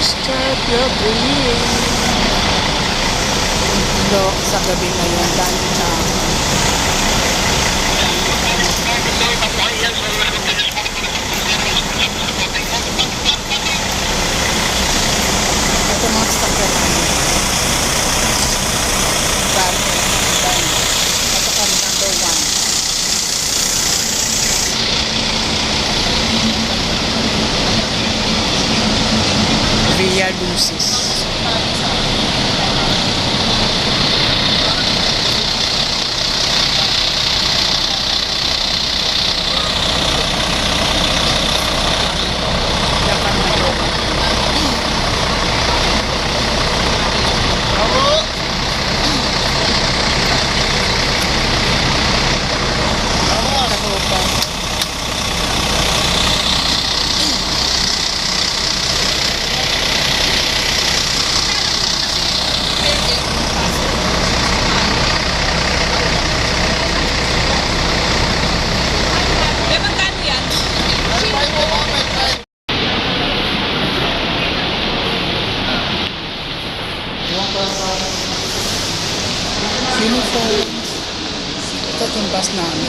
Start your breathing. Sa gabi ngayon, dahil na ito mga stock na namin. Ito kami number 1. Villa Lucis. Uniform. Ito yung bus namin.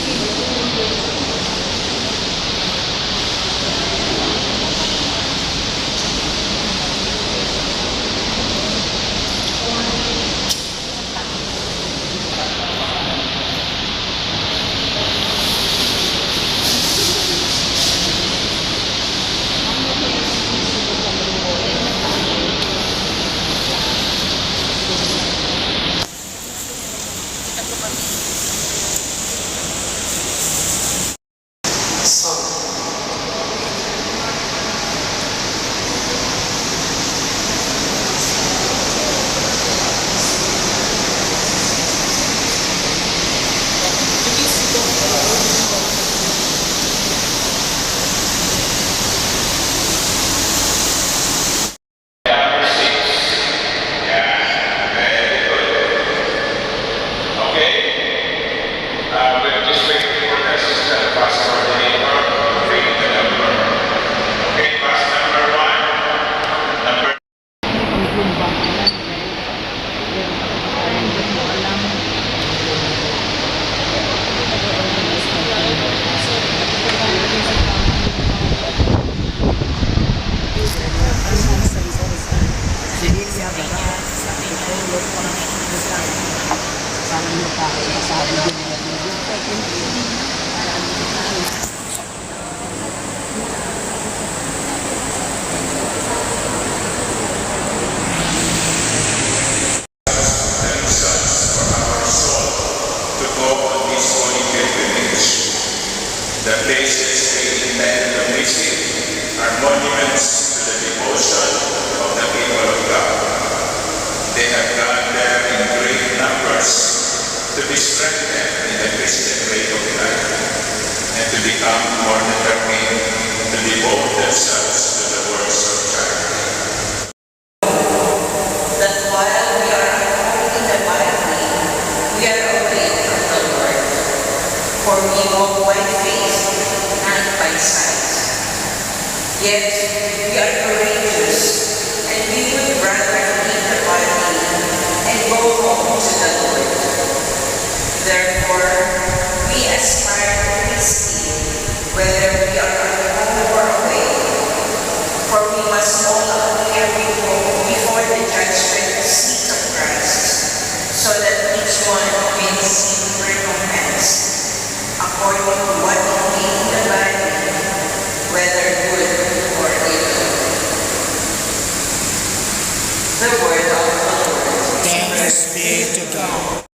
The places we intend to visit are monuments to the devotion of the people of God. They have gone there in great numbers to be strengthened in the Christian way of life and to become more determined to devote themselves to the works of charity. That while we are unfolding the Bible, we are away from the Lord, for we walk by faith, not by sight. Yet we are courageous, and we would rather leave the Bible and go home to the Lord. Therefore, we aspire to see whether we are at home or away, for we must all appear before the judgment seat of Christ, so that each one may receive recompense according to what he did in the Bible, whether good or evil. The word of the Lord. Thanks be to God.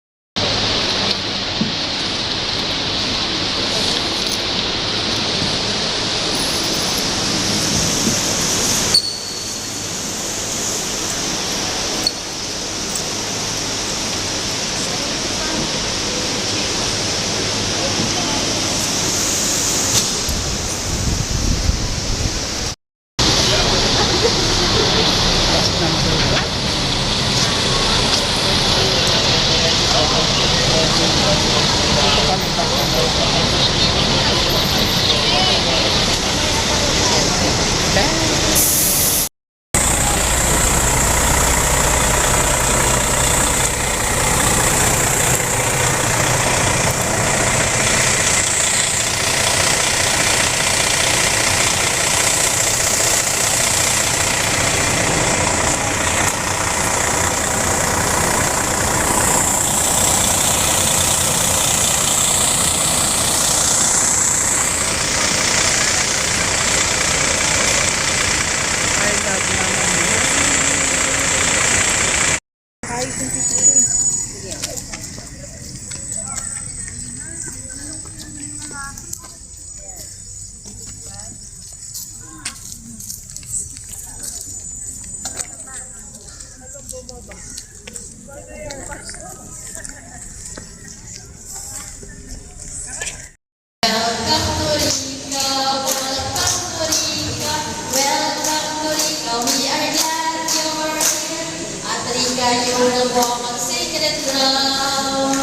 will walk on sacred ground.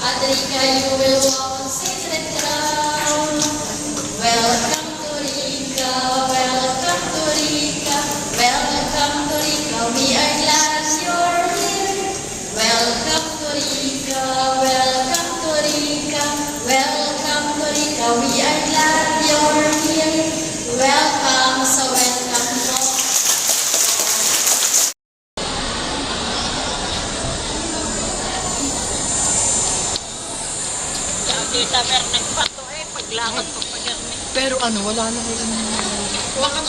Adrika, you will walk on sacred ground. Welcome to Rica, welcome to Rica, welcome to Rica. We are glad you're here. Welcome to Rica, welcome to Rica, welcome to Rica. We are glad you're here. Welcome, so welcome po. Kita mer nagpato paglangot ko pag Pero ano, wala na kayo. parang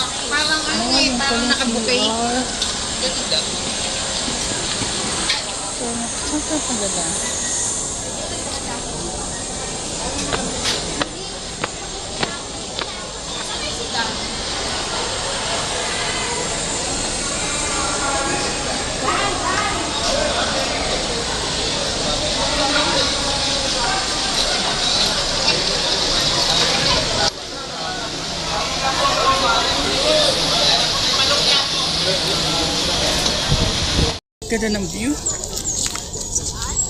ano parang nakabukay. Saan ka pagdala? Ganda ng view.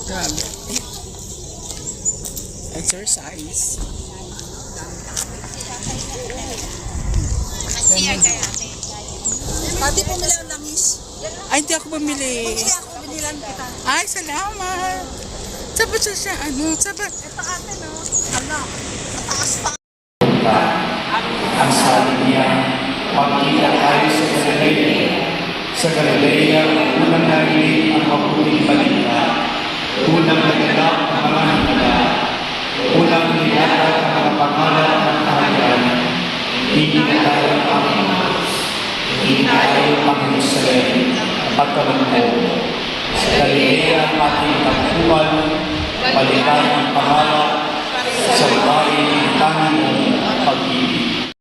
Grabe. Exercise. Pati pumili ang langis. Ay, hindi ako bumili. Pumili ako, binilan kita. Ay, salamat. Sabat siya, ano, sabat. Ito ate, no? Ano? Mataas pa. Ang sabi niya, pagkita tayo sa Galilea. Sa Galilea, unang narinig ang mabuting balita. Unang naganap ang mga himala. Unang nilatag ang mga pangalan ng kaharian. Hindi na tayo ang Panginoon. Hindi na tayo ang Jerusalem. Pagkaroon mo. Sa Galilea ang ating tagpuan. Balikan ang pangalan. Sa bahay ng Panginoon ang pag-ibig.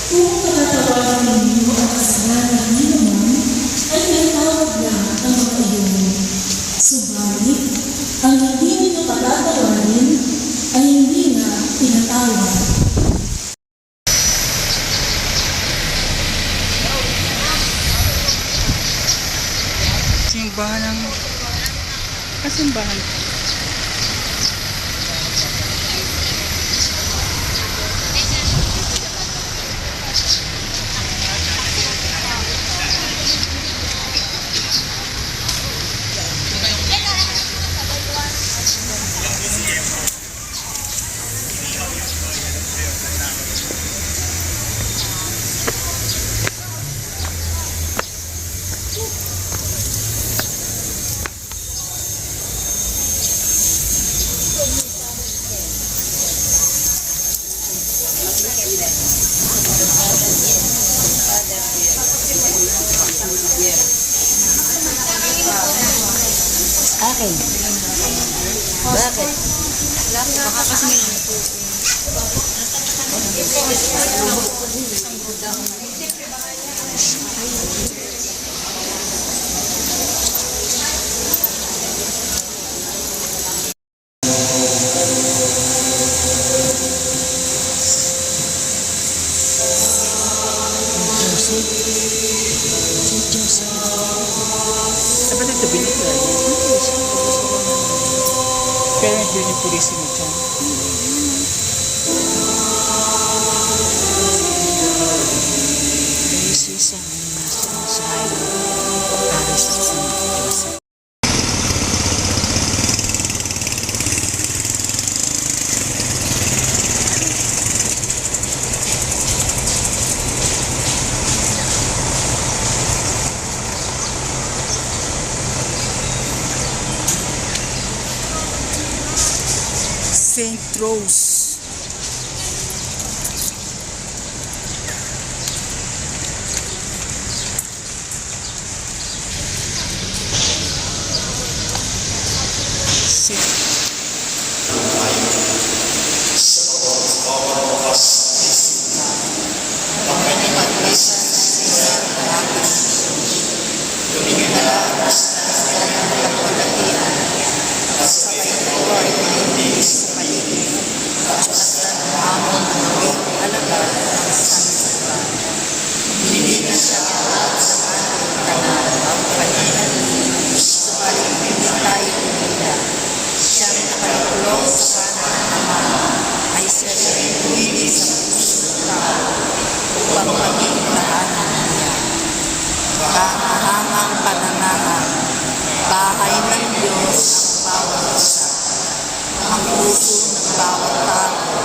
Kung patatawagan ninyo ang kasalanan ni naman, ay natawag na ang mga iyon. Subalit, ang hindi ninyo patatawarin ay hindi na tinatawag. Simbahan ng... Kasimbahan. Akin. Bakit? Baka kasi Dapat ito binigay. Pero hindi ni polisi mo dyan. Jesus ang nasa Rose. Kahangang pananahan, bahay ng Diyos ang bawat isa, ang puso ng bawat tao